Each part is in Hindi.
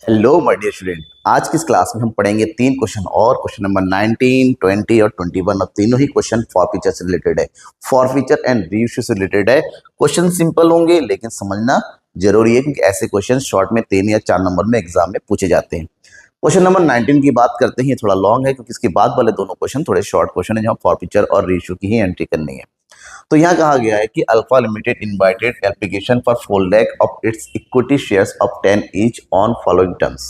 Hello my dear student. आज की इस क्लास में हम पढ़ेंगे तीन क्वेश्चन और क्वेश्चन नंबर 19, 20 और 21 और तीनों ही क्वेश्चन फॉर फीचर से रिलेटेड है। फॉर फीचर एंड रीइश्यू से रिलेटेड है। क्वेश्चन सिंपल होंगे लेकिन समझना जरूरी है क्योंकि ऐसे क्वेश्चन शॉर्ट में 3 या 4 नंबर में एग्जाम में पूछे जाते हैं। क्वेश्चन नंबर 19 की बात करते हैं। ये थोड़ा लॉन्ग है क्योंकि इसके बाद वाले दोनों क्वेश्चन थोड़े शॉर्ट क्वेश्चन है जहाँ फॉर फीचर और रीइश्यू की ही एंट्री करनी है। तो यहाँ कहा गया है कि alpha limited invited application for 4 lakh of its equity shares of 10 each on following terms.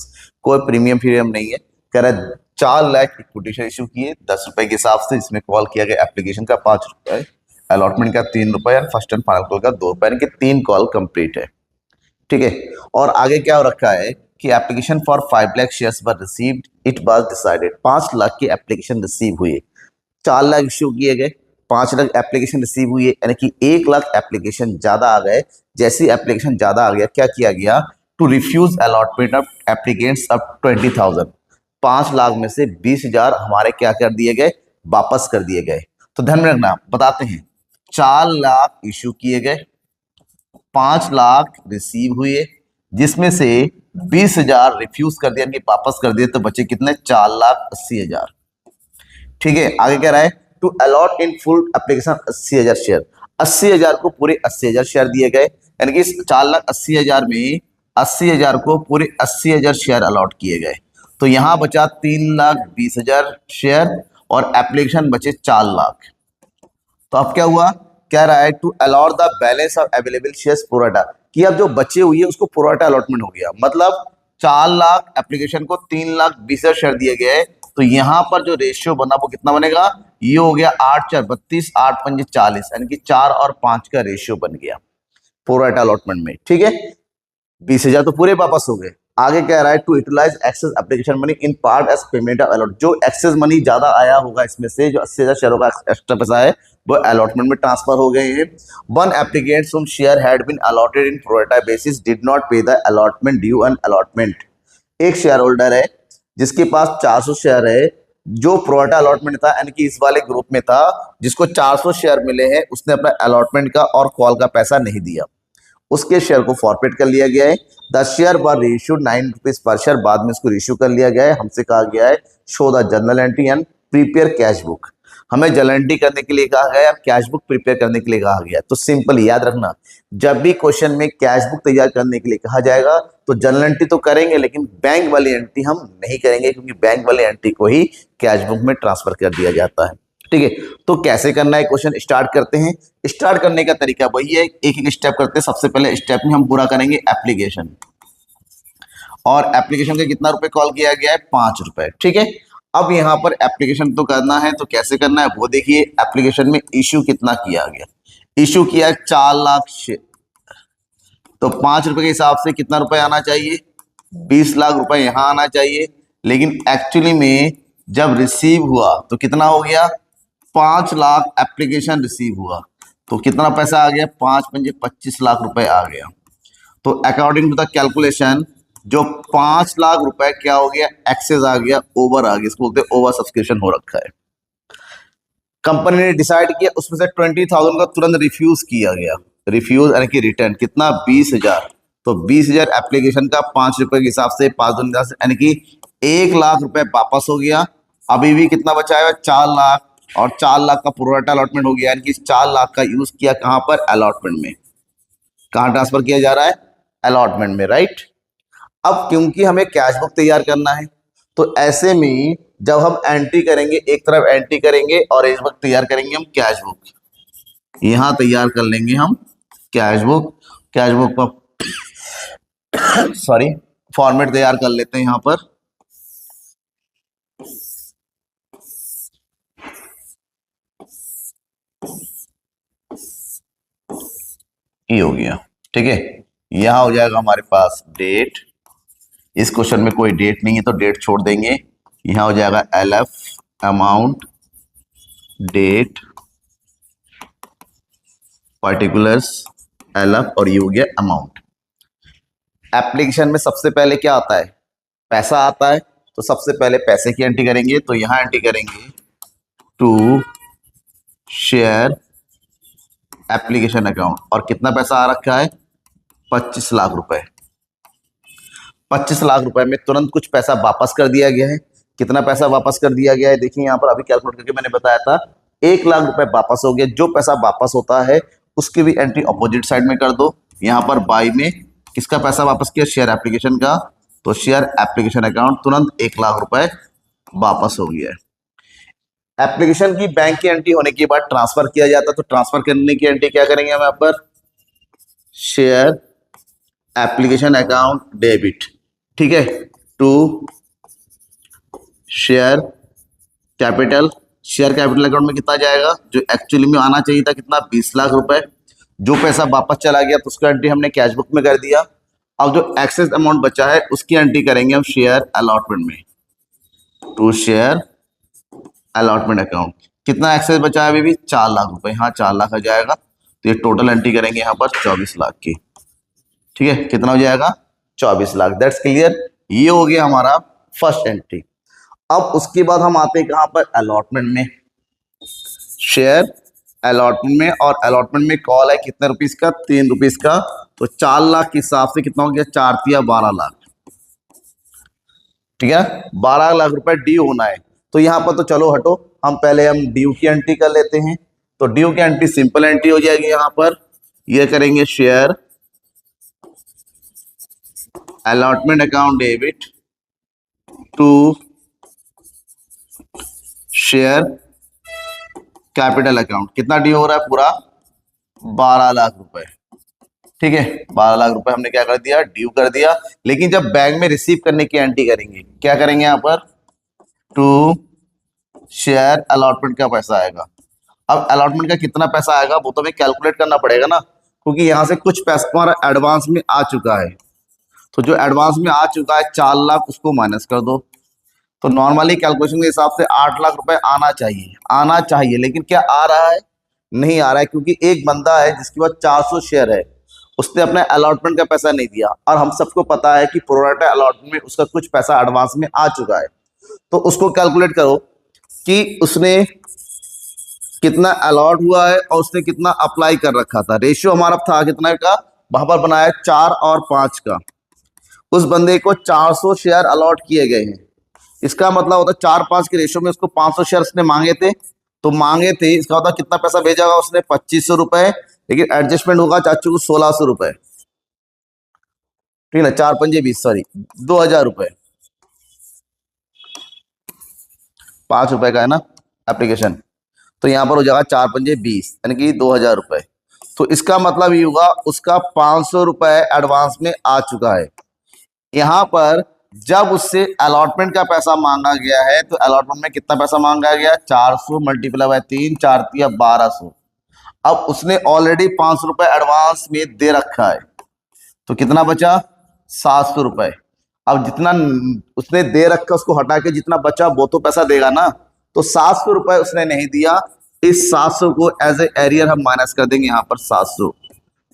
कोई प्रीमियम फीरियम नहीं है। कह रहा है 4 लाख इक्विटी शेयर इशू किए 10 रुपए के हिसाब से। इसमें कॉल किया गया एप्लीकेशन का 5 रुपए, अलॉटमेंट का 3 रुपए और फर्स्ट एंड फाइनल कॉल का 2 रुपए, यानी कि 3 कॉल कंप्लीट है। ठीक है। और आगे क्या हो रखा है कि application for 5 lakh shares were received, it was decided. 5 lakh की एप्लीकेशन रिसीव हुई है, 4 लाख इश्यू किए गए, 5 लाख एप्लीकेशन रिसीव हुई है, यानी कि 1 लाख एप्लीकेशन ज्यादा आ गए। जैसी एप्लीकेशन ज्यादा आ गया क्या किया गया, to refuse allotment of applicants up 20,000। 5 lakh में से 20,000 हमारे क्या कर दिए गए, वापस कर दिए गए। तो ध्यान में रखना, बताते हैं। 4 लाख इश्यू किए गए, 5 लाख रिसीव हुए, जिसमें से 20,000 रिफ्यूज कर दिया, यानी वापस कर दिए, तो बचे कितने, 4,80,000। ठीक है। आगे कह रहा है to allot in full application 80,000 share. 80,000 को पूरे 80,000 शेयर दिए गए, यानी कि 4,80,000 में 80,000 को पूरे 80,000 शेयर अलॉट किए गए। तो यहां बचा 3,20,000 शेयर और एप्लीकेशन बचे 4 लाख। तो अब क्या हुआ, कह रहा है to allot the balance of available shares pro rata, कि अब जो बचे हुई है उसको प्रोराटा अलॉटमेंट हो गया। मतलब 4 लाख एप्लीकेशन को 3,20,000 शेयर दिए गए। तो यहां पर जो रेशियो बना वो कितना बनेगा, ये हो गया 8×4 32, 8×5 40, यानी कि 4 और 5 का रेशियो बन गया प्रोराटा अलॉटमेंट में। ठीक है। 20,000 तो पूरे वापस हो गए। आगे कह रहा है to utilize excess application money in part as payment of allot. जो एक्सेस मनी ज्यादा आया होगा इसमें से, जो 80,000 शेयरों का एक्स्ट्रा पैसा है, वो अलॉटमेंट में ट्रांसफर हो गए हैं। One applicant whom share had been allotted in pro rata basis did not pay the allotment due on allotment. एक शेयर होल्डर है जिसके पास 400 शेयर है, जो प्रोराटा अलॉटमेंट था, यानी कि इस वाले ग्रुप में था, जिसको 400 शेयर मिले हैं, उसने अपना अलॉटमेंट का और कॉल का पैसा नहीं दिया, उसके शेयर को फॉरफिट कर लिया गया है। 10 शेयर वर इशूड 9 रुपीज पर शेयर, बाद में इसको इशू कर लिया गया है। हमसे कहा गया है show the journal entry and prepare cash book. हमें जर्नल एंट्री करने के लिए कहा गया है, कैश बुक प्रिपेयर करने के लिए कहा गया है। तो सिंपल याद रखना, जब भी क्वेश्चन में कैश बुक तैयार करने के लिए कहा जाएगा तो जर्नल एंट्री तो करेंगे, लेकिन बैंक वाली एंट्री हम नहीं करेंगे, क्योंकि बैंक वाली एंट्री को ही कैश बुक में ट्रांसफर कर दिया जाता है। ठीक है। तो कैसे करना है, क्वेश्चन स्टार्ट करते हैं। स्टार्ट करने का तरीका वही है, एक एक स्टेप करते हैं। सबसे पहले स्टेप में हम पूरा करेंगे एप्लीकेशन, और एप्लीकेशन का कितना रुपए कॉल किया गया है, 5 रुपए। ठीक है। अब यहाँ पर एप्लीकेशन तो करना है, तो कैसे करना है वो देखिए। एप्लीकेशन में इश्यू कितना किया गया, इश्यू किया 4 लाख शेयर, तो 5 रुपए के हिसाब से कितना रुपए आना चाहिए, 20 लाख रुपए यहाँ आना चाहिए। लेकिन एक्चुअली में जब रिसीव हुआ तो कितना हो गया, 5 लाख एप्लीकेशन रिसीव हुआ, तो कितना पैसा आ गया, 5×5 25 लाख रुपए आ गया। तो अकॉर्डिंग टू द कैलकुलेशन जो 5 लाख रुपए क्या हो गया, एक्सेस आ गया, ओवर आ गया, इसको बोलते हैं ओवर सब्सक्रिप्शन हो रखा है। कंपनी ने डिसाइड किया, उसमें से 20,000 का तुरंत रिफ्यूज किया गया। रिफ्यूज यानी कि रिटर्न कितना, 20,000। तो 20,000 एप्लीकेशन का 5 रुपए के हिसाब से 5×2 यानी कि 1 लाख रुपए वापस हो गया। अभी भी कितना बचा है, 4 लाख, और 4 लाख का प्रोराटा अलॉटमेंट हो गया, यानी कि 4 लाख का यूज किया कहां पर, अलॉटमेंट में। कहां ट्रांसफर किया जा रहा है, अलॉटमेंट में, राइट। अब क्योंकि हमें कैश बुक तैयार करना है, तो ऐसे में जब हम एंट्री करेंगे, एक तरफ एंट्री करेंगे और एक वक्त तैयार करेंगे हम कैश बुक। यहां तैयार कर लेंगे हम कैश बुक। कैश बुक पर सॉरी फॉर्मेट तैयार कर लेते हैं। यहां पर ये हो गया। ठीक है। यहां हो जाएगा हमारे पास डेट, इस क्वेश्चन में कोई डेट नहीं है तो डेट छोड़ देंगे। यहां हो जाएगा LF amount, date, particulars, LF, और ये हो गया अमाउंट। एप्लीकेशन में सबसे पहले क्या आता है, पैसा आता है, तो सबसे पहले पैसे की एंट्री करेंगे। तो यहां एंट्री करेंगे टू शेयर एप्लीकेशन अकाउंट, और कितना पैसा आ रखा है, 25 लाख रुपए। 25 लाख रुपए में तुरंत कुछ पैसा वापस कर दिया गया है। कितना पैसा वापस कर दिया गया है देखिए यहाँ पर, अभी कैलकुलेट करके मैंने बताया था 1 लाख रुपए वापस हो गया। जो पैसा वापस होता है उसकी भी एंट्री अपोजिट साइड में कर दो। यहाँ पर बाई में किसका पैसा वापस किया, शेयर एप्लीकेशन का, तो शेयर एप्लीकेशन अकाउंट तुरंत 1 लाख रुपए वापस हो गया है। एप्लीकेशन की बैंक की एंट्री होने के बाद ट्रांसफर किया जाता है, तो ट्रांसफर करने की एंट्री क्या करेंगे हम यहाँ पर, शेयर एप्लीकेशन अकाउंट डेबिट, ठीक है, to share capital. Share capital account में कितना जाएगा, जो एक्चुअली में आना चाहिए था कितना, 20 लाख रुपए। जो पैसा वापस चला गया तो उसका एंट्री हमने कैश बुक में कर दिया। अब जो एक्सेस अमाउंट बचा है उसकी एंट्री करेंगे हम शेयर अलॉटमेंट में, टू शेयर अलॉटमेंट अकाउंट। कितना एक्सेस बचा है अभी भी, 4 लाख रुपए, हाँ 4 लाख आ जाएगा। तो ये टोटल एंट्री करेंगे यहाँ पर 24 लाख की, ठीक है, कितना हो जाएगा, 24 लाख। दैट्स क्लियर, ये हो गया हमारा फर्स्ट एंट्री। अब उसके बाद हम आते हैं कहां पर, अलॉटमेंट में, शेयर अलॉटमेंट में। और अलॉटमेंट में कॉल है कितने रुपीस का, 3 रुपीस का। तो 4 लाख के हिसाब से कितना हो गया, 4 तिया 12 लाख, ठीक है, 12 लाख रुपए ड्यू होना है। तो यहां पर तो चलो हटो, हम ड्यू की एंट्री कर लेते हैं। तो ड्यू की एंट्री सिंपल एंट्री हो जाएगी। यहां पर ये करेंगे share allotment account debit to share capital account. कितना ड्यू हो रहा है, पूरा 12 लाख रुपए, ठीक है, 12 लाख रुपए हमने क्या कर दिया, ड्यू कर दिया। लेकिन जब बैंक में रिसीव करने की एंट्री करेंगे, क्या करेंगे यहाँ पर, टू शेयर अलॉटमेंट का पैसा आएगा। अब अलॉटमेंट का कितना पैसा आएगा वो तो हमें कैलकुलेट करना पड़ेगा ना, क्योंकि यहां से कुछ पैसा हमारा एडवांस में आ चुका है। तो जो एडवांस में आ चुका है 4 लाख, उसको माइनस कर दो। तो नॉर्मली कैलकुलेशन के हिसाब से 8 लाख रुपए आना चाहिए, लेकिन क्या आ रहा है, नहीं आ रहा है, क्योंकि एक बंदा है जिसके पास 400 शेयर है, उसने अपने अलॉटमेंट का पैसा नहीं दिया। और हम सबको पता है कि प्रोराटा अलॉटमेंट में उसका कुछ पैसा एडवांस में आ चुका है। तो उसको कैलकुलेट करो कि उसने कितना अलॉट हुआ है और उसने कितना अप्लाई कर रखा था। रेशियो हमारा था कितना का, वहां पर बनाया 4 और 5 का। उस बंदे को 400 शेयर अलॉट किए गए हैं। इसका मतलब होता है 4-5 के रेशियो में उसको 500 शेयर उसने मांगे थे, तो मांगे थे, इसका होता कितना पैसा भेजा होगा उसने, 2500 रुपए। लेकिन एडजस्टमेंट होगा चाचू को 1600 रुपए, ठीक है, 4 पंजे 20, सॉरी 2000 रुपए, 5 रुपए का है ना एप्लीकेशन। तो यहां पर हो जाएगा 4 पंजे 20, यानी कि 2000 रुपए। तो इसका मतलब ये होगा उसका 500 रुपए एडवांस में आ चुका है। यहां पर जब उससे अलॉटमेंट का पैसा मांगा गया है, तो अलॉटमेंट में कितना पैसा मांगा गया, 400 मल्टीप्लाई बाय 3, 4 तिया 1200। अब उसने ऑलरेडी 500 रुपए एडवांस में दे रखा है, तो कितना बचा, 700 रुपए। अब जितना उसने दे रखा उसको हटा के जितना बचा वो तो पैसा देगा ना। तो 700 रुपए उसने नहीं दिया, इस 700 को एज ए एरियर हम माइनस कर देंगे यहाँ पर 700।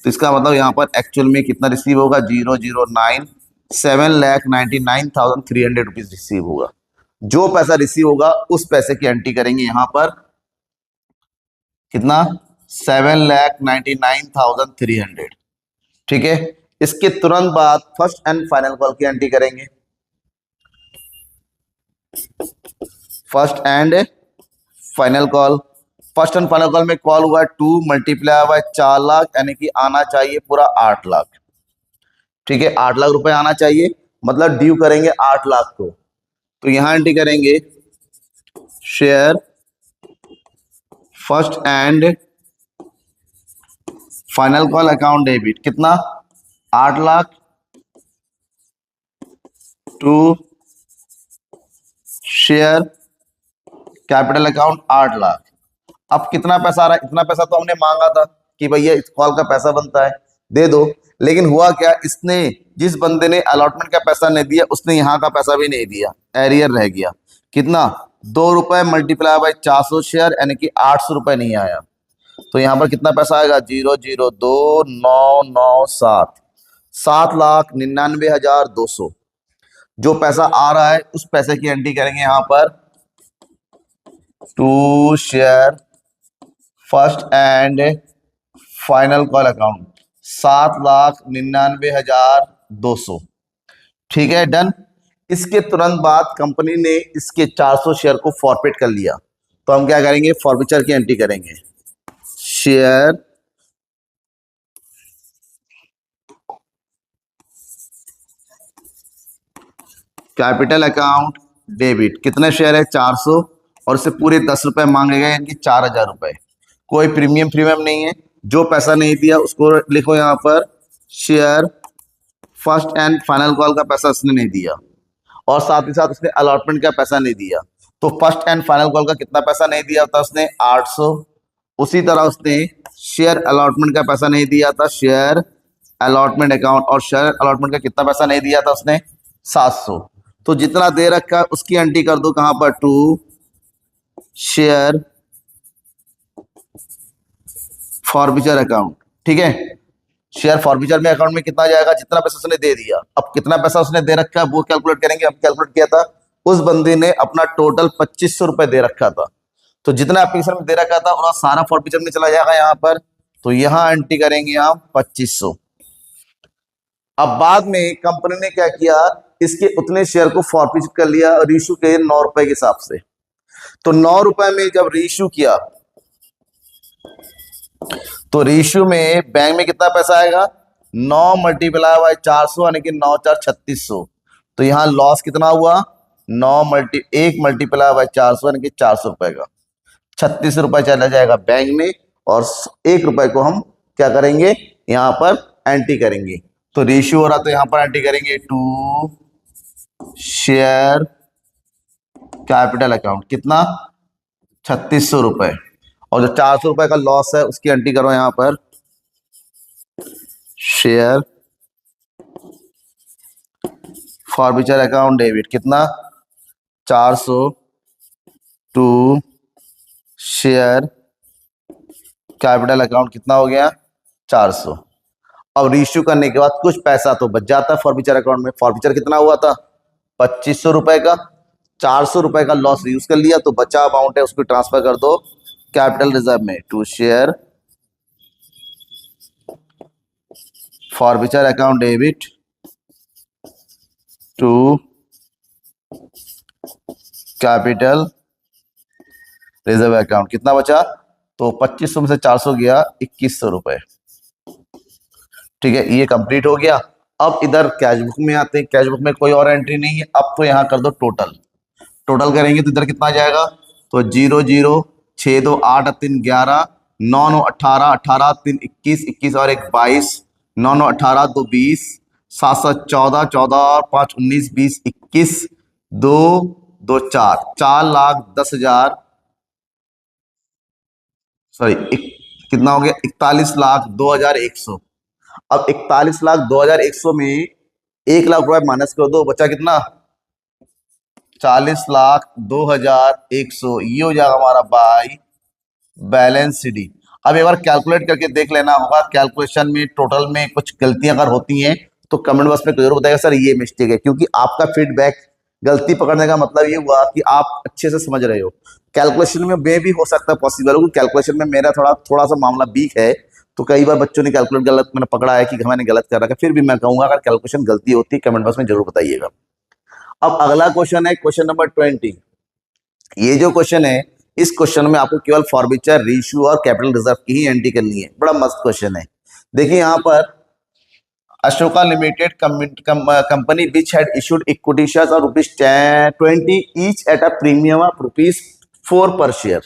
तो इसका मतलब यहाँ पर एक्चुअल में कितना रिसीव होगा, 009 7,99,300 रुपीज रिसीव होगा। जो पैसा रिसीव होगा उस पैसे की एंट्री करेंगे यहाँ पर, कितना, 7,99,300, ठीक है। इसके तुरंत बाद फर्स्ट एंड फाइनल कॉल की एंट्री करेंगे। First and final call, first and final call में कॉल हुआ 2 मल्टीप्लाई बाय 4 लाख, यानी कि आना चाहिए पूरा 8 लाख, ठीक है, 8 लाख रुपए आना चाहिए, मतलब ड्यू करेंगे 8 लाख को। तो यहां एंट्री करेंगे share first and final call account debit, कितना, 8 lakh to share capital account 8 lakh. अब कितना पैसा आ रहा है, इतना पैसा तो हमने मांगा था कि भैया इस कॉल का पैसा बनता है, दे दो। लेकिन हुआ क्या, इसने, जिस बंदे ने अलॉटमेंट का पैसा नहीं दिया उसने यहाँ का पैसा भी नहीं दिया, एरियर रह गया। कितना, 2 रुपए मल्टीप्लाई बाय 400 शेयर, यानी कि 800 रुपए नहीं आया। तो यहाँ पर कितना पैसा आएगा, 0,02997, 7,99,200। जो पैसा आ रहा है उस पैसे की एंट्री करेंगे यहाँ पर, to share first and final call account 7,99,200, ठीक है, डन। इसके तुरंत बाद कंपनी ने इसके 400 शेयर को फॉरफिट कर लिया, तो हम क्या करेंगे, फॉरफिचर की एंट्री करेंगे। शेयर कैपिटल अकाउंट डेबिट, कितने शेयर है, 400, और इससे पूरे 10 रुपए मांगे गए, यानी 4000 रुपए। कोई प्रीमियम प्रीमियम नहीं है, जो पैसा नहीं दिया उसको लिखो यहाँ पर share first and final call का पैसा उसने नहीं दिया, और साथ ही साथ उसने अलॉटमेंट का पैसा नहीं दिया। तो फर्स्ट एंड फाइनल कॉल का कितना पैसा नहीं दिया था उसने, 800। उसी तरह उसने शेयर अलॉटमेंट का पैसा नहीं दिया था, शेयर अलॉटमेंट अकाउंट, और शेयर अलॉटमेंट का कितना पैसा नहीं दिया था उसने, 700। तो जितना दे रखा है उसकी एंट्री कर दो कहां पर, टू शेयर फॉरफिचर अकाउंट। ठीक है, शेयर फॉरफिचर में अकाउंट में कितना जाएगा, जितना पैसा उसने दे दिया। अब कितना पैसा उसने दे रखा है वो कैलकुलेट करेंगे। हम कैलकुलेट किया था, उस बंदे ने अपना टोटल 2500 रुपए दे रखा था, तो जितना एप्लीकेशन में दे रखा था और सारा फॉरफिचर में चला जाएगा यहाँ पर, तो यहाँ एंट्री करेंगे हम 2500। अब बाद में कंपनी ने क्या किया, इसके उतने शेयर को फॉरफिट कर लिया और इशू के 9 रुपए के हिसाब से। तो 9 रुपए में जब रीइश्यू किया, तो रीइश्यू में बैंक में कितना पैसा आएगा, 9 मल्टीप्लाई बाय 400 यानी कि 9 4 3600। तो यहाँ लॉस कितना हुआ, 1 मल्टीप्लाई बाय 400 यानी कि 400 रुपए का, 36 रुपए चला जाएगा बैंक में, और 1 रुपए को हम क्या करेंगे, यहाँ पर एंट्री करेंगे। तो रेशियो हो रहा, तो यहाँ पर एंट्री करेंगे टू शेयर कैपिटल अकाउंट, कितना, 3600 रुपए, और जो 400 रुपए का लॉस है उसकी एंट्री करो यहाँ पर शेयर फॉरफिचर अकाउंट डेबिट, कितना, 400 टू शेयर कैपिटल अकाउंट, कितना हो गया, 400। अब रीइश्यू करने के बाद कुछ पैसा तो बच जाता है फॉरफिचर अकाउंट में। फॉरफिचर कितना हुआ था, 2500 रुपए का, 400 रुपए का लॉस यूज कर लिया, तो बचा अमाउंट है उसको ट्रांसफर कर दो कैपिटल रिजर्व में, to share forfeiture account debit to capital reserve account. कितना बचा, तो 2500 में से 400 गया, 2100 रुपए। ठीक है, ये कंप्लीट हो गया। अब इधर कैश बुक में आते हैं, कैश बुक में कोई और एंट्री नहीं है। अब तो यहाँ कर दो टोटल, टोटल करेंगे तो इधर कितना जाएगा, तो 0 0 6 2 8 3 11 9 9 18 18 3 21 21 और 1 22 9 9 18 2 20 7 7 14 14 और 5 19 20 21 2 2 4 4,10,000, सॉरी कितना हो गया, 41,02,100। अब 41,02,100 में 1,00,000 रुपए माइनस कर दो, बचा कितना, 40,02,100। ये हो जाएगा हमारा बाई बैलेंस शीट। अब एक बार कैलकुलेट करके देख लेना होगा, कैलकुलेशन में टोटल में कुछ गलतियां अगर होती हैं तो कमेंट बॉक्स में जरूर बताएगा सर ये मिस्टेक है, क्योंकि आपका फीडबैक, गलती पकड़ने का मतलब ये हुआ कि आप अच्छे से समझ रहे हो। कैलकुलेशन में भी हो सकता है पॉसिबल हो, कैलकुलेशन में मेरा थोड़ा सा मामला वीक है, तो कई बार बच्चों ने कैलकुलेट गलत मैंने पकड़ा है कि मैंने गलत कर रखा है। फिर भी मैं कहूंगा अगर कैलकुलेशन गलती होती है कमेंट बॉक्स में जरूर बताइएगा। अब अगला क्वेश्चन है क्वेश्चन नंबर 20। ये जो क्वेश्चन है, इस क्वेश्चन में आपको केवल फॉरफिचर, रीइश्यू और कैपिटल रिजर्व की ही एंट्री करनी है। बड़ा मस्त क्वेश्चन है। देखिए यहाँ पर Ashoka limited company which had issued equity shares of ₹20 each at a premium of ₹4 पर शेयर।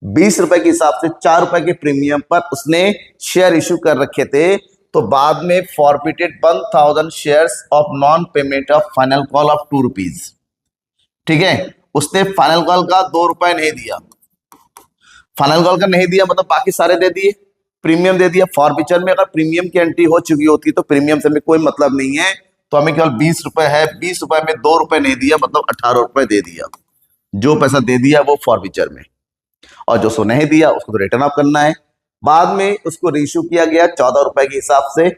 20 रुपए के हिसाब से 4 रुपए के प्रीमियम पर उसने शेयर इशू कर रखे थे, तो बाद में forfeited 1000 shares of non payment of final call of ₹2। ठीक है, उसने फाइनल कॉल का 2 रुपए नहीं दिया, फाइनल कॉल का नहीं दिया मतलब बाकी सारे दे दिए, प्रीमियम दे दिया। फॉरफिचर में अगर प्रीमियम की एंट्री हो चुकी होती तो प्रीमियम से हमें कोई मतलब नहीं है, तो हमें केवल 20 रुपए है, 20 रुपए में 2 रुपए नहीं दिया मतलब 18 रुपए दे दिया। जो पैसा दे दिया वो फॉरफिचर में, और जो सो नहीं दिया उसको तो रिटर्न ऑफ करना है। बाद में उसको रीइश्यू किया गया 14 रुपए के हिसाब से।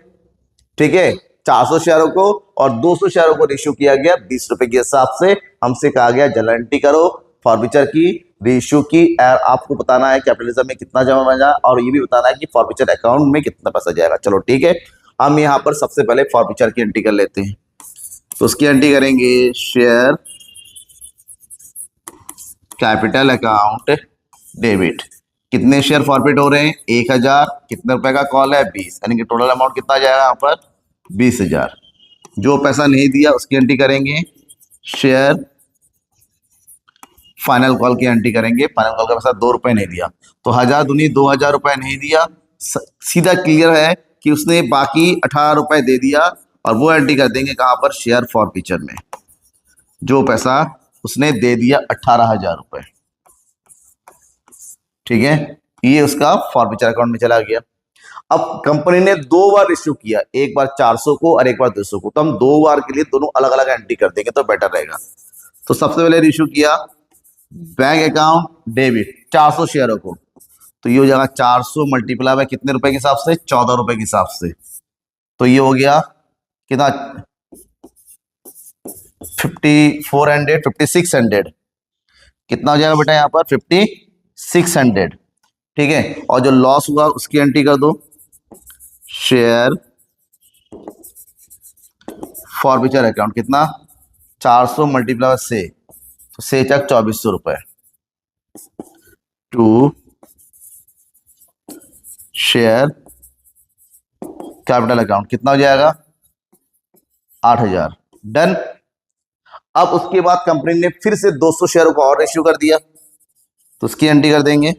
ठीक है, 400 शेयरों को और 200 शेयरों को रीइश्यू किया गया 20 रुपए के हिसाब से। हमसे कहा गया जर्नल एंट्री करो फॉरफिचर की, रीइश्यू की, आपको बताना है कैपिटलिज्म में कितना जमा बना, और ये भी बताना है कि फॉरफिचर अकाउंट में कितना पैसा जाएगा। चलो ठीक है, हम यहाँ पर सबसे पहले फॉरफिचर की एंट्री कर लेते हैं। तो उसकी एंट्री करेंगे शेयर कैपिटल अकाउंट डेबिट। कितने शेयर फॉरफिट हो रहे हैं? 1000। कितने रुपए का कॉल है? 20, यानी कि टोटल अमाउंट कितना आ जाएगा यहाँ पर? 20,000। जो पैसा नहीं दिया उसकी एंट्री करेंगे शेयर फाइनल कॉल की एंट्री करेंगे। फाइनल कॉल का पैसा 2 रुपए नहीं दिया, तो 1000 दूनी 2000 रुपए नहीं दिया। सीधा क्लियर है कि उसने बाकी 18 रुपए दे दिया, और वो एंट्री कर देंगे कहाँ पर? शेयर फॉरफीचर में। जो पैसा उसने दे दिया 18,000 रुपए, ठीक है, ये उसका फॉरफीचर अकाउंट में चला गया। अब कंपनी ने 2 बार इश्यू किया, एक बार 400 को और एक बार 200 को, तो हम 2 बार के लिए दोनों अलग अलग एंट्री कर देंगे तो बेटर रहेगा। तो सबसे पहले इश्यू किया बैंक अकाउंट डेबिट 400 शेयरों को, तो ये हो जाएगा 400 मल्टीप्लाई बाय कितने रुपए के हिसाब से? 14 रुपए के हिसाब से। तो ये हो गया कितना? 5400, 5600। कितना हो जाएगा बेटा यहाँ पर? 5600, ठीक है। और जो लॉस हुआ उसकी एंट्री कर दो शेयर फॉरफीचर अकाउंट। कितना? 400 मल्टीप्लाई से, तो से चक 2400 रुपए टू शेयर कैपिटल अकाउंट। कितना हो जाएगा? 8000। डन। अब उसके बाद कंपनी ने फिर से 200 शेयरों को और इश्यू कर दिया, तो उसकी एंट्री कर देंगे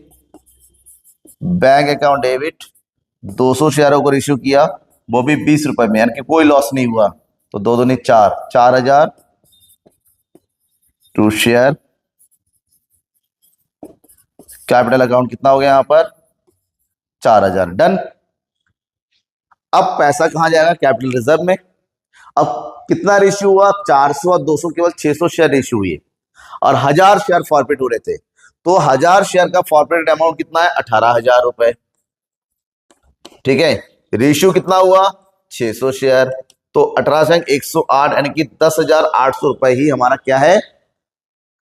बैंक अकाउंट डेबिट। 200 शेयरों को इश्यू किया, वो भी 20 रुपए में, यानी कि कोई लॉस नहीं हुआ। तो 2 दूनी 4, 4000 टू शेयर कैपिटल अकाउंट। कितना हो गया यहाँ पर? 4000। डन। अब पैसा कहां जाएगा? कैपिटल रिजर्व में। अब कितना रेशियो हुआ? 400 और 200 केवल 600 शेयर रेशियो हुई, और 1000 शेयर फॉरफिट हो रहे थे, तो 1000 शेयर का फॉरफिट अमाउंट कितना है? 18,000 रुपए, ठीक है। रेशियो कितना हुआ? 600 शेयर, तो 18 से 108, यानी कि 10,800 रुपए ही हमारा क्या है?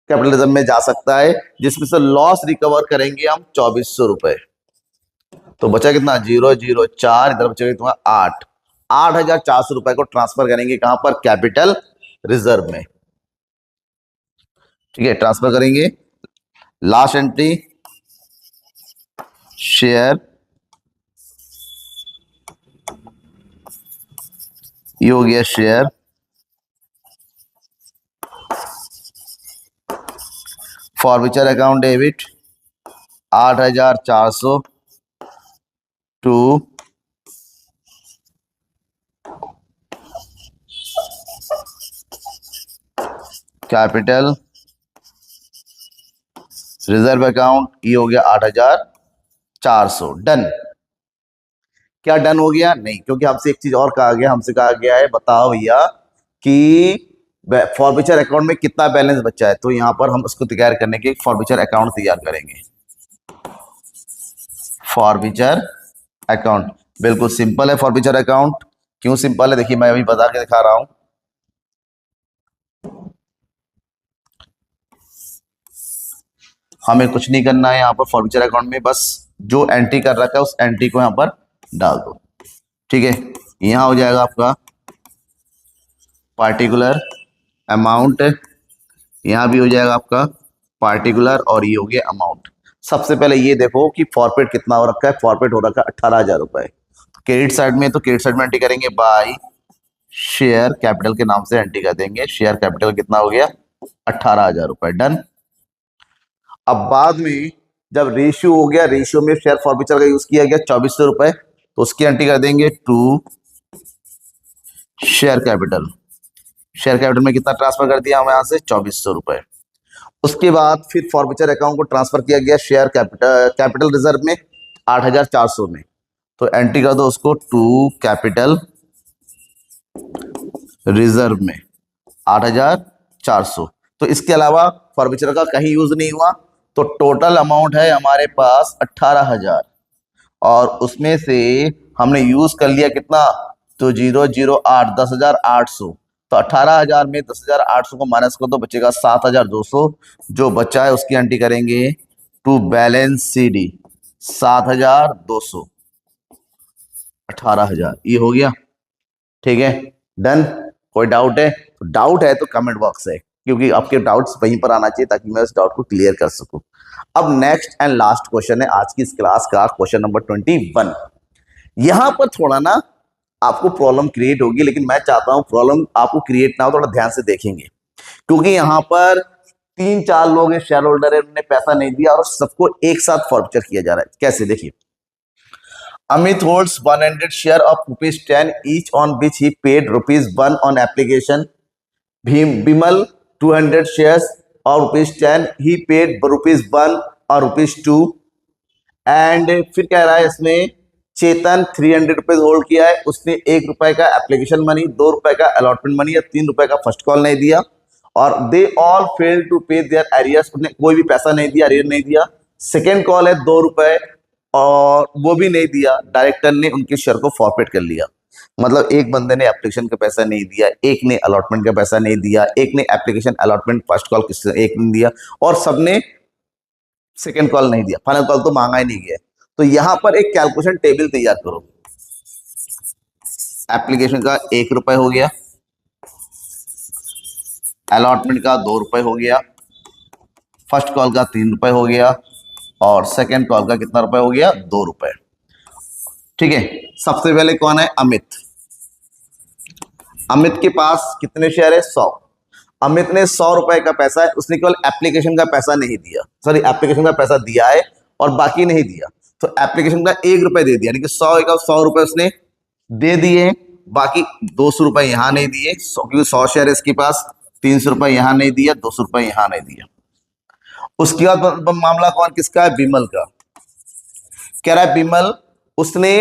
कैपिटल रिजर्व में जा सकता है, जिसमें से लॉस रिकवर करेंगे हम 2400 रुपए। तो बचा कितना? 004, इधर बचेगा तुम्हारा 8। 8,400 रुपए को ट्रांसफर करेंगे कहां पर? कैपिटल रिजर्व में, ठीक है। ट्रांसफर करेंगे। लास्ट एंट्री शेयर, ये हो गया share forfeiture account debit 8,400 to capital reserve account, ये हो गया 8,400। डन। क्या डन हो गया? नहीं, क्योंकि हमसे एक चीज और कहा गया, हमसे कहा गया है बताओ भैया कि फॉरफीचर अकाउंट में कितना बैलेंस बचा है। तो यहां पर हम उसको तैयार करने के फॉरफीचर अकाउंट तैयार करेंगे। फॉरफीचर अकाउंट बिल्कुल सिंपल है। फॉरफीचर अकाउंट क्यों सिंपल है? देखिए मैं अभी बता के दिखा रहा हूं। हमें कुछ नहीं करना है यहाँ पर फॉरफीचर अकाउंट में, बस जो एंट्री कर रखा है उस एंट्री को यहाँ पर डाल दो, ठीक है। यहाँ हो जाएगा आपका पार्टिकुलर अमाउंट, यहाँ भी हो जाएगा आपका पार्टिकुलर, और ये हो गया अमाउंट। सबसे पहले ये देखो कि फॉरफिट कितना हो रखा है। फॉरफिट हो रखा है 18,000 रुपए। क्रेडिट साइड में, तो क्रेडिट साइड में एंट्री करेंगे बाय शेयर कैपिटल के नाम से एंट्री कर देंगे। शेयर कैपिटल कितना हो गया? 18,000 रुपए। डन। अब बाद में जब रेशियो हो गया, रेशियो में शेयर फॉरफीचर का यूज किया गया 2400 रुपए, तो उसकी एंट्री कर देंगे to share capital. Share capital में कितना ट्रांसफर कर दिया हम यहां से? 2400 रुपए। उसके बाद फिर फॉरफीचर अकाउंट को ट्रांसफर किया गया शेयर कैपिटल रिजर्व में 8,400 में, तो एंट्री कर दो उसको टू कैपिटल रिजर्व में 8,400। तो इसके अलावा फॉरफीचर का कहीं यूज नहीं हुआ, तो टोटल अमाउंट है हमारे पास 18,000, और उसमें से हमने यूज कर लिया कितना? तो 008, 10,800। तो 18,000 में 10,800 को माइनस कर दो, बचेगा 7,200। जो बचा है उसकी एंट्री करेंगे टू बैलेंस CD 7,200, 18,000, ये हो गया, ठीक है। डन। कोई डाउट है? तो डाउट है तो कमेंट बॉक्स है, क्योंकि आपके डाउट्स वहीं पर आना चाहिए ताकि मैं उस डाउट को क्लियर कर सकूं। अब नेक्स्ट एंड लास्ट क्वेश्चन है आज की इस क्लास का, क्वेश्चन नंबर 21। यहां पर थोड़ा ना आपको प्रॉब्लम क्रिएट होगी, लेकिन मैं चाहता हूं प्रॉब्लम आपको क्रिएट ना हो, थोड़ा ध्यान से देखेंगे, क्योंकि यहां पर 3-4 लोग हैं, शेयर होल्डर है, उन्होंने पैसा नहीं दिया और सबको एक साथ फॉर्फिचर किया जा रहा है। कैसे? देखिए, Amit holds 100 share of rupees 10 each, on which he paid rupees 1 on application. Bimal 200 shares of rupees 10, he paid rupees 1 और rupees 2। एंड फिर कह रहा है इसमें चेतन 300 रुपीज होल्ड किया है, उसने 1 रुपए का एप्लीकेशन मनी, 2 रुपए का अलॉटमेंट मनी या 3 रुपए का फर्स्ट कॉल नहीं दिया, और दे ऑल फेल टू पे देयर एरियर्स, उसने कोई भी पैसा नहीं दिया, एरियर नहीं दिया। सेकेंड कॉल है 2 रुपए और वो भी नहीं दिया, डायरेक्टर ने उनके शेयर को फॉरफिट कर लिया। मतलब एक बंदे ने एप्लीकेशन का पैसा नहीं दिया, एक ने अलॉटमेंट का पैसा नहीं दिया, एक ने एप्लीकेशन अलॉटमेंट फर्स्ट कॉल एक ने दिया, और सबने सेकेंड कॉल नहीं दिया, फाइनल कॉल तो मांगा ही नहीं गया। तो यहां पर एक कैलकुलेशन टेबल तैयार करो। एप्लीकेशन का 1 रुपए हो गया, अलॉटमेंट का 2 रुपए हो गया, फर्स्ट कॉल का 3 रुपए हो गया, और सेकेंड कॉल का कितना रुपए हो गया? 2 रुपए। ठीक है, सबसे पहले कौन है? अमित। अमित के पास कितने शेयर है? 100। अमित ने 100 रुपए का पैसा है, उसने केवल एप्लीकेशन का पैसा नहीं दिया, सॉरी एप्लीकेशन का पैसा दिया है और बाकी नहीं दिया। तो एप्लीकेशन का 1 रुपए दे दिया, यानी कि 100 रुपए उसने दे दिए, बाकी 200 रुपए यहां नहीं दिए, क्योंकि 100 शेयर है इसके पास, 300 रुपए यहां नहीं दिया, 200 रुपए यहां नहीं दिया। उसके बाद मामला कौन किसका है? बिमल का। कह रहा है बिमल, उसने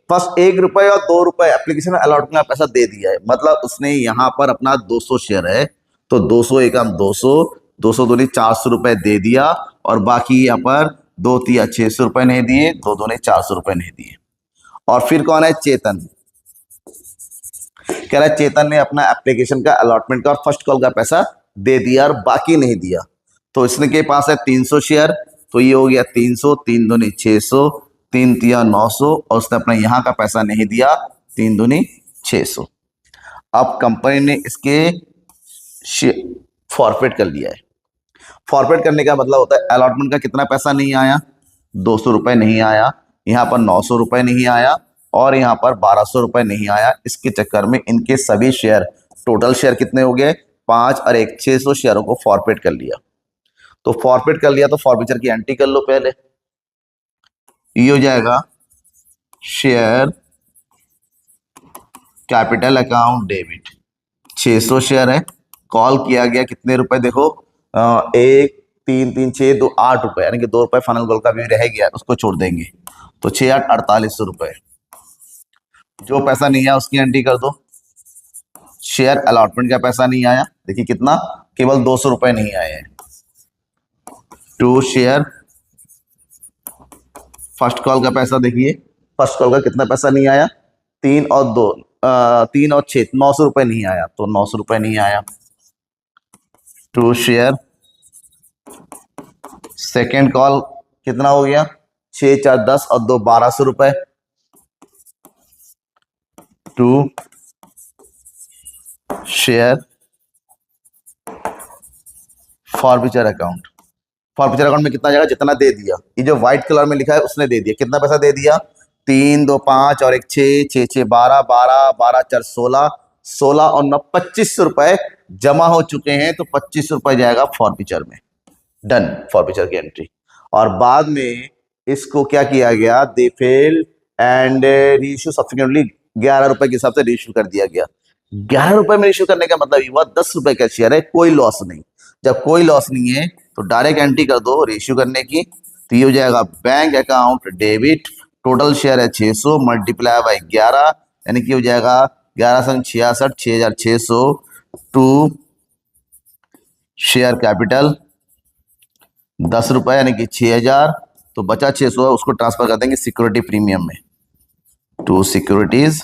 फर्स्ट 1 रुपए और 2 रुपए एप्लीकेशन अलॉटमेंट का पैसा दे दिया है, मतलब उसने यहां पर अपना 200 शेयर है, तो 200 एकम 200, 200 दूनी 400 रुपए दे दिया, और बाकी यहाँ पर 2 तिया 600 रुपए नहीं दिए, 2 दूनी 400 रुपए नहीं दिए। और फिर कौन है? चेतन। कह रहा है चेतन ने अपना एप्लीकेशन का अलॉटमेंट का और फर्स्ट कॉल का पैसा दे दिया और बाकी नहीं दिया। तो इसने के पास है 300 शेयर, तो ये हो गया 300, 3 दूनी 600, 3 तिया 900, और उसने अपना यहाँ का पैसा नहीं दिया, 3 दूनी 600। अब कंपनी ने इसके फॉरफिट कर लिया है। फॉरफिट करने का मतलब होता है अलॉटमेंट का कितना पैसा नहीं आया? 200 रुपए नहीं आया, यहाँ पर 900 रुपए नहीं आया, और यहाँ पर 1200 रुपए नहीं आया। इसके चक्कर में इनके सभी शेयर, टोटल शेयर कितने हो गए? 5 और 1 600 शेयरों को फॉरफिट कर लिया। तो फॉरफिट कर लिया तो फॉरफिचर की एंट्री कर लो पहले। ये हो जाएगा share capital account debit. 600 share है, कॉल किया गया कितने रुपए? देखो 1 3 3 6 2 8 रुपए, यानी कि 2 रुपए फाइनल कॉल का भी रह गया, उसको छोड़ देंगे, तो 6 8 4800 रुपए। जो पैसा नहीं आया उसकी एंट्री कर दो। शेयर अलॉटमेंट का पैसा नहीं आया, देखिए कितना, केवल 200 रुपए नहीं आए हैं। 2 शेयर फर्स्ट कॉल का पैसा, देखिए फर्स्ट कॉल का कितना पैसा नहीं आया? 3 और 2 3 और 6 900 रुपए नहीं आया, तो 900 रुपए नहीं आया। 2 शेयर सेकेंड कॉल कितना हो गया? 6 4 10 और 2 1200 रुपए। 2 share forfeiture account. Forfeiture account में कितना जाएगा? जितना दे दिया, ये जो व्हाइट कलर में लिखा है उसने दे दिया। कितना पैसा दे दिया? 3 2 5 और 1 6 6 6 12 12 12 4 16 16 और 9 2500 रुपए जमा हो चुके हैं, तो 2500 रुपए जाएगा फॉरफिचर में। डन, फॉरफिचर की एंट्री। और बाद में इसको क्या किया गया? They failed and reissue subsequently 11 रुपए के हिसाब से रीइश्यू कर दिया गया। 11 रुपए में इश्यू करने का मतलब ये हुआ 10 रुपए का शेयर है, कोई लॉस नहीं। जब कोई लॉस नहीं है तो डायरेक्ट एंट्री कर दो रीइश्यू करने की। तो ये हो जाएगा bank account debit, total share है 600 मल्टीप्लाई बाई 11, यानी कि हो जाएगा 11 संग 66 6600 टू शेयर कैपिटल 10 रुपए यानी कि 6000, तो बचा 600 उसको ट्रांसफर कर देंगे सिक्योरिटी प्रीमियम में, टू सिक्योरिटीज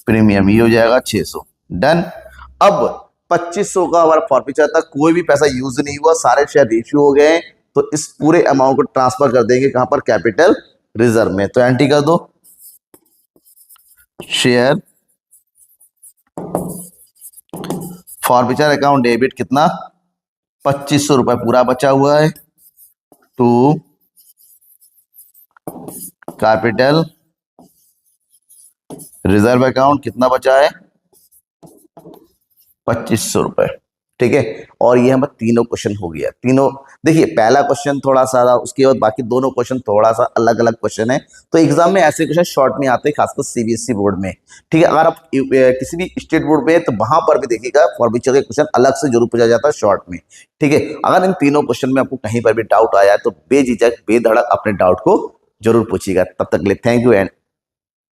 प्रीमियम, ये हो जाएगा 600। डन। अब 2500 का हमारा फॉरफिचर था, कोई भी पैसा यूज नहीं हुआ, सारे शेयर इश्यू हो गए, तो इस पूरे अमाउंट को ट्रांसफर कर देंगे कहां पर? कैपिटल रिजर्व में। तो एंट्री कर दो शेयर फॉरफीचर अकाउंट डेबिट कितना 2500 रुपए पूरा बचा हुआ है। टू कैपिटल रिजर्व अकाउंट कितना बचा है 2500 रुपए। ठीक है, और ये हमारा तीनों क्वेश्चन हो गया। तीनों देखिए, पहला क्वेश्चन थोड़ा सा था, उसके बाद बाकी दोनों क्वेश्चन थोड़ा सा अलग अलग क्वेश्चन है। तो एग्जाम में ऐसे क्वेश्चन शॉर्ट में आते हैं, खासकर सीबीएसई बोर्ड में। ठीक है, अगर आप किसी भी स्टेट बोर्ड में है तो वहां पर भी देखिएगा फॉरफीचर के क्वेश्चन अलग से जरूर पूछा जाता है शॉर्ट में। ठीक है, अगर इन तीनों क्वेश्चन में आपको कहीं पर भी डाउट आया है तो बेझिझक बेधड़क अपने डाउट को जरूर पूछिएगा। तब तक के लिए थैंक यू एंड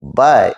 बाय।